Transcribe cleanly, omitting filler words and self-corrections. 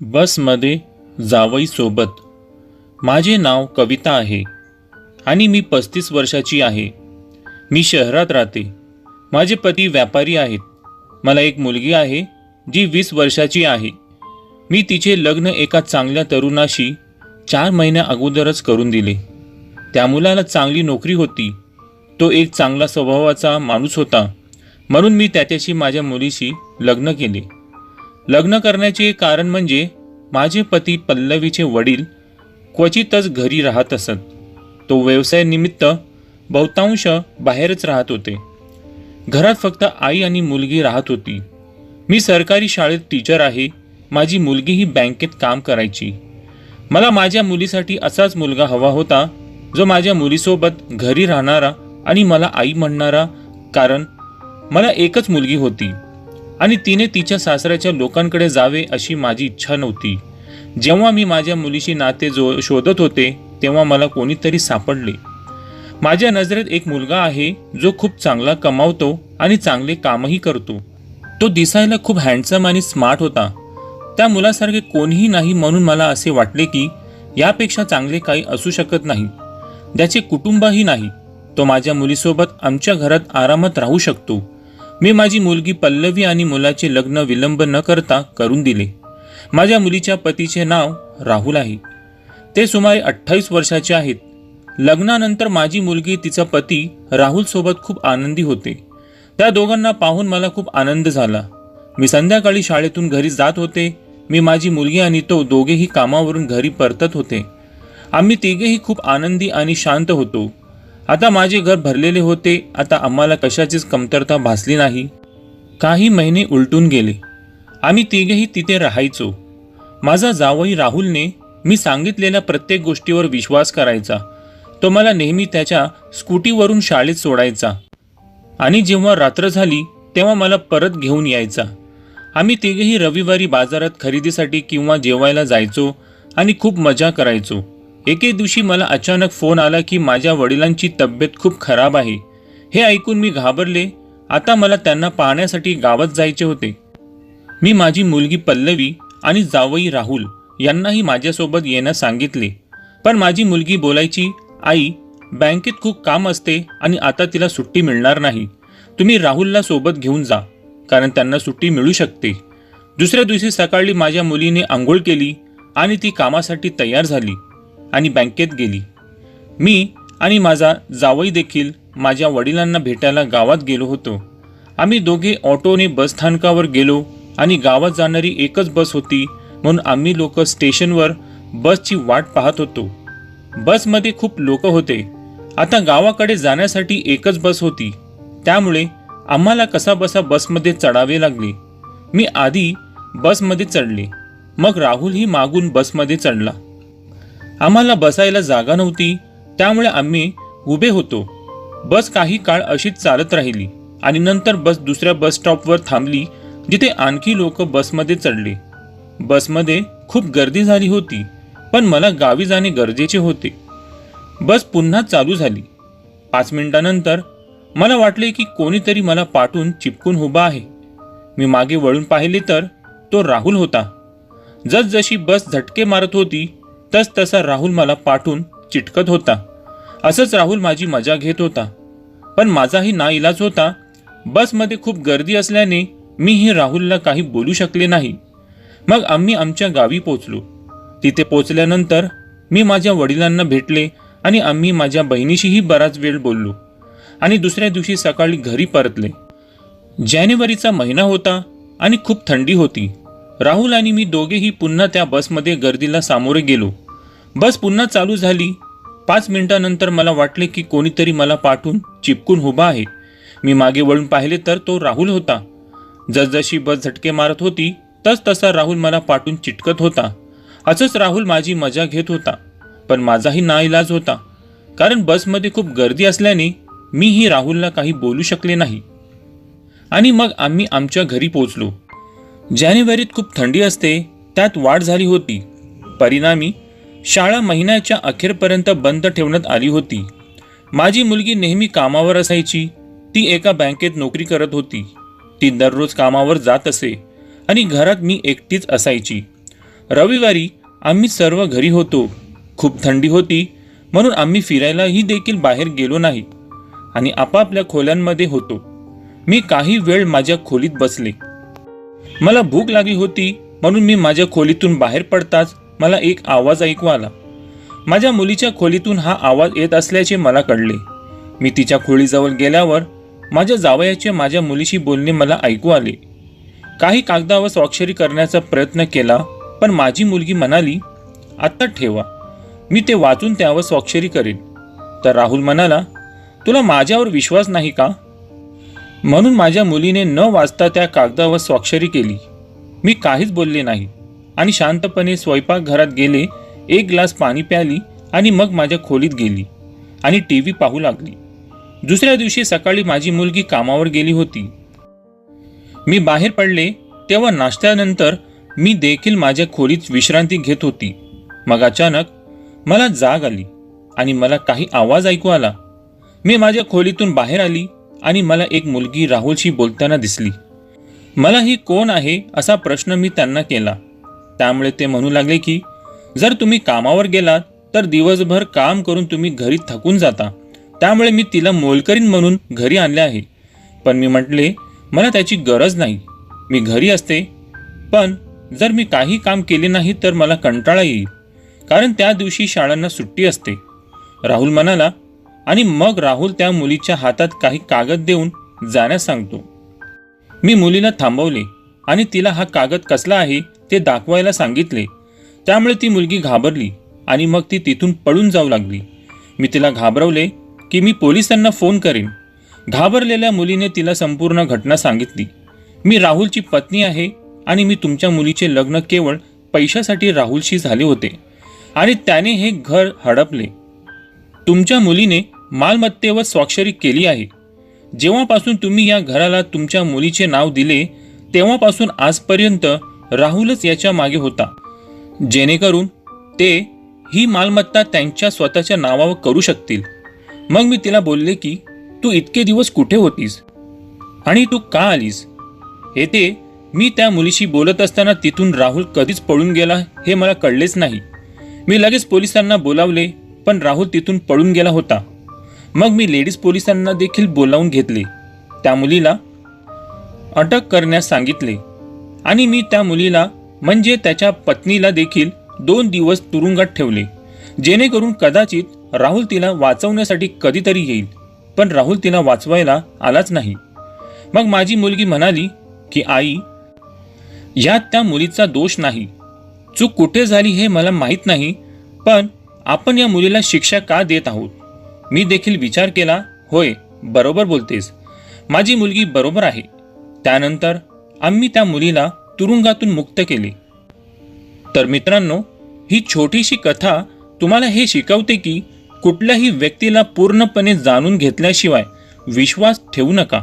बसमध्ये जावईसोबत. माझे नाव कविता आहे आणि मी 35 वर्षाची आहे. मी शहरात राहते. माझे पती व्यापारी आहेत. मला एक मुलगी आहे जी 20 वर्षाची आहे. मी तिचे लग्न एका चांगल्या तरुणाशी 4 महिन्या अगोदरच करून दिले. त्या मुलाला चांगली नोकरी होती. तो एक चांगला स्वभावाचा माणूस होता, म्हणून मी त्याच्याशी माझ्या मुलीशी लग्न केले. लग्न करण्याचे एक कारण म्हणजे माझे पती पल्लवीचे वडील क्वचितच घरी राहत असत. तो व्यवसायानिमित्त बहुतांश बाहेरच राहत होते. घरात फक्त आई आणि मुलगी राहत होती. मी सरकारी शाळेत टीचर आहे. माझी मुलगीही बँकेत काम करायची. मला माझ्या मुलीसाठी असाच मुलगा हवा होता, जो माझ्या मुलीसोबत घरी राहणारा आणि मला आई म्हणणारा, कारण मला एकच मुलगी होती आणि तिने तिच्या सासऱ्याच्या लोकांकडे जावे अशी माझी इच्छा नव्हती. जेव्हा मी माझ्या मुलीशी नाते शोधत होते तेव्हा मला कोणीतरी सापडले. माझ्या नजरेत एक मुलगा आहे जो खूप चांगला कमावतो आणि चांगले कामही करतो. तो दिसायला खूप हँडसम आणि स्मार्ट होता. त्या मुलासारखे कोणीही नाही, म्हणून मला असे वाटले की यापेक्षा चांगले काही असू शकत नाही. ज्याचे कुटुंबही नाही. तो माझ्या मुलीसोबत आमच्या घरात आरामात राहू शकतो. मी माझी मुलगी पल्लवी आणि मुलाचे लग्न विलंब न करता करून दिले. माझ्या मुलीच्या पतीचे नाव राहुल आहे. ते सुमारे 28 वर्षाचे आहेत. लग्नानंतर माझी मुलगी तिचा पती राहुल सोबत खूप आनंदी होते. त्या दोघांना पाहून मला खूप आनंद झाला. मी संध्याकाळी शाळेतून घरी जात होते. मी, माझी मुलगी आणि तो दोघेही कामावरून घरी परतत होते. आम्ही तिघेही खूप आनंदी आणि शांत होतो. आता माझे घर भरलेले होते. आता आम्हाला कशाचीच कमतरता भासली नाही. काही महिने उलटून गेले. आम्ही तिघेही तिथे राहायचो. माझा जावई राहुलने मी सांगितलेल्या प्रत्येक गोष्टीवर विश्वास करायचा. तो मला नेहमी त्याच्या स्कूटीवरून शाळेत सोडायचा आणि जेव्हा रात्र झाली तेव्हा मला परत घेऊन यायचा. आम्ही तिघेही रविवारी बाजारात खरेदीसाठी किंवा जेवायला जायचो आणि खूप मजा करायचो. एके दिवशी मला अचानक फोन आला की माझ्या वडिलांची तब्येत खूप खराब आहे. हे ऐकून मी घाबरले. आता मला त्यांना पाहण्यासाठी गावात जायचे होते. मी माझी मुलगी पल्लवी आणि जावई राहुल यांनाही माझ्यासोबत येण्यास सांगितले. पण माझी मुलगी बोलायची, आई, बँकेत खूप काम असते आणि आता तिला सुट्टी मिळणार नाही. तुम्ही राहुलला सोबत घेऊन जा, कारण त्यांना सुट्टी मिळू शकते. दुसऱ्या दिवशी सकाळी माझ्या मुलीने आंघोळ केली आणि ती कामासाठी तयार झाली आणि बँकेत गेली. मी आणि माझा जावई देखील माझ्या वडिलांना भेटायला गावात गेलो होतो. आम्ही दोघे ऑटोने बसस्थानकावर गेलो आणि गावात जाणारी एकच बस होती, म्हणून आम्ही लोक स्टेशनवर बसची वाट पाहत होतो. बसमध्ये खूप लोक होते. आता गावाकडे जाण्यासाठी एकच बस होती, त्यामुळे आम्हाला कसाबसा बसमध्ये चढावे लागले. मी आधी बसमध्ये चढले, मग राहुलही मागून बसमध्ये चढला. आम्हाला बसायला जागा नव्हती, त्यामुळे आम्ही उभे होतो. बस काही काळ अशीच चालत राहिली आणि नंतर बस दुसऱ्या बस स्टॉपवर थांबली, जिथे आणखी लोक बसमध्ये चढले. बसमध्ये खूप गर्दी झाली होती, पण मला गावी जाणे गरजेचे होते. बस पुन्हा चालू झाली. 5 मिनिटांनंतर मला वाटले की कोणीतरी मला पाठून चिपकून उभा आहे. मी मागे वळून पाहिले तर तो राहुल होता. जसजशी बस झटके मारत होती तसा राहुल मला पाठून चिटकत होता. असंच राहुल माझी मजा घेत होता, पण माझाही नाईलाज होता. बसमध्ये खूप गर्दी असल्याने मीही राहुलला काही बोलू शकले नाही. मग आम्ही आमच्या गावी पोचलो. तिथे पोचल्यानंतर मी माझ्या वडिलांना भेटले आणि आम्ही माझ्या बहिणीशीही बराच वेळ बोललो आणि दुसऱ्या दिवशी सकाळी घरी परतले. जानेवारीचा महिना होता आणि खूप थंडी होती. राहुल आणि मी दोघेही पुन्हा त्या बसमध्ये गर्दीला सामोरे गेलो. बस पुन्हा चालू झाली. 5 मिनिटांनंतर मला वाटले की कोणीतरी मला पाठून चिपकून उभा आहे. मी मागे वळून पाहिले तर तो राहुल होता. जसजशी बस झटके मारत होती तसा राहुल मला पाठून चिटकत होता. असंच राहुल माझी मजा घेत होता, पण माझाही नाईलाज होता, कारण बसमध्ये खूप गर्दी असल्याने मीही राहुलला काही बोलू शकले नाही. आणि मग आम्ही आमच्या घरी पोचलो. जानेवारीत खूप थंडी असते, त्यात वाढ झाली होती. परिणामी शाळा महिन्याच्या अखेरपर्यंत बंद ठेवण्यात आली होती. माझी मुलगी नेहमी कामावर असायची. ती एका बँकेत नोकरी करत होती. ती दररोज कामावर जात असे आणि घरात मी एकटीच असायची. रविवारी आम्ही सर्व घरी होतो. खूप थंडी होती म्हणून आम्ही फिरायलाही देखील बाहेर गेलो नाही आणि आपापल्या खोल्यांमध्ये होतो. मी काही वेळ माझ्या खोलीत बसले. मला भूक लागली होती म्हणून मी माझ्या खोलीतून बाहेर पडताच मला एक आवाज ऐकू आला. माझ्या मुलीच्या खोलीतून हा आवाज येत असल्याचे मला कळले. मी तिच्या खोलीजवळ गेल्यावर माझ्या जावयाचे माझ्या मुलीशी बोलणे मला ऐकू आले. काही कागदावर स्वाक्षरी करण्याचा प्रयत्न केला, पण माझी मुलगी म्हणाली, आत्ता ठेवा, मी ते वाचून त्यावर स्वाक्षरी करेन. तर राहुल म्हणाला, तुला माझ्यावर विश्वास नाही का? म्हणून माझ्या मुलीने न वाचता त्या कागदावर स्वाक्षरी केली. मी काहीच बोलले नाही आणि शांतपणे स्वयंपाकघरात गेले. एक ग्लास पाणी प्याली आणि मग माझ्या खोलीत गेली आणि टीव्ही पाहू लागली. दुसऱ्या दिवशी सकाळी माझी मुलगी कामावर गेली होती. मी बाहेर पडले तेव्हा नाश्त्यानंतर मी देखील माझ्या खोलीत विश्रांती घेत होती. मग अचानक मला जाग आली आणि मला काही आवाज ऐकू आला. मी माझ्या खोलीतून बाहेर आली आणि मला एक मुलगी राहुलशी बोलताना दिसली. मला ही कोण आहे असा प्रश्न मी त्यांना केला. त्यामुळे ते म्हणू लागले की जर तुम्ही कामावर गेलात तर दिवसभर काम करून तुम्ही घरी थकून जाता, त्यामुळे मी तिला मोलकरीण म्हणून घरी आणले आहे. पण मी म्हटले, मला त्याची गरज नाही, मी घरी असते. पण जर मी काही काम केले नाही तर मला कंटाळा येईल, कारण त्या दिवशी शाळांना सुट्टी असते. राहुल म्हणाला आणि मग राहुल त्या मुलीच्या हातात काही कागद देऊन जाण्यास सांगतो. मी मुलीला थांबवले आणि तिला हा कागद कसला आहे ते दाखवायला सांगितले. त्यामुळे ती मुलगी घाबरली आणि मग ती तिथून पळून जाऊ लागली. मी तिला घाबरवले की मी पोलिसांना फोन करेन. घाबरलेल्या मुलीने तिला संपूर्ण घटना सांगितली. मी राहुलची पत्नी आहे आणि मी तुमच्या मुलीचे लग्न केवळ पैशासाठी राहुलशी झाले होते आणि त्याने हे घर हडपले. तुमच्या मुलीने मालमत्तेवर स्वाक्षरी केली आहे. जेव्हापासून तुम्ही या घराला तुमच्या मुलीचे नाव दिले तेव्हापासून आजपर्यंत राहुलच याच्या मागे होता, जेणेकरून ते ही मालमत्ता त्यांच्या स्वतःच्या नावावर करू शकतील. मग मी तिला बोलले की तू इतके दिवस कुठे होतीस आणि तू का आलीस? येथे मी त्या मुलीशी बोलत असताना तिथून राहुल कधीच पळून गेला हे मला कळलेच नाही. मी लगेच पोलिसांना बोलावले, पण राहुल तिथून पळून गेला होता. मग मी लेडीज पोलिसांना देखील बोलावून घेतले. त्या मुलीला अटक करण्यास सांगितले आणि मी त्या मुलीला म्हणजे त्याच्या पत्नीला देखील 2 दिवस तुरुंगात ठेवले, जेणेकरून कदाचित राहुल तिला वाचवण्यासाठी कधीतरी येईल. पण राहुल तिला वाचवायला आलाच नाही. मग माझी मुलगी म्हणाली की आई, यात त्या मुलीचा दोष नाही. चूक कुठे झाली हे मला माहीत नाही, पण आपण या मुलीला शिक्षा का देत आहोत? मी देखील विचार केला, होय, बरोबर बोलतेस, माझी मुलगी बरोबर आहे. त्यानंतर आम्ही त्या मुलीला तुरुंगातून मुक्त केले. तर मित्रांनो, ही छोटीशी कथा तुम्हाला हे शिकवते की कुठल्याही व्यक्तीला पूर्णपणे जाणून घेतल्याशिवाय विश्वास ठेवू नका.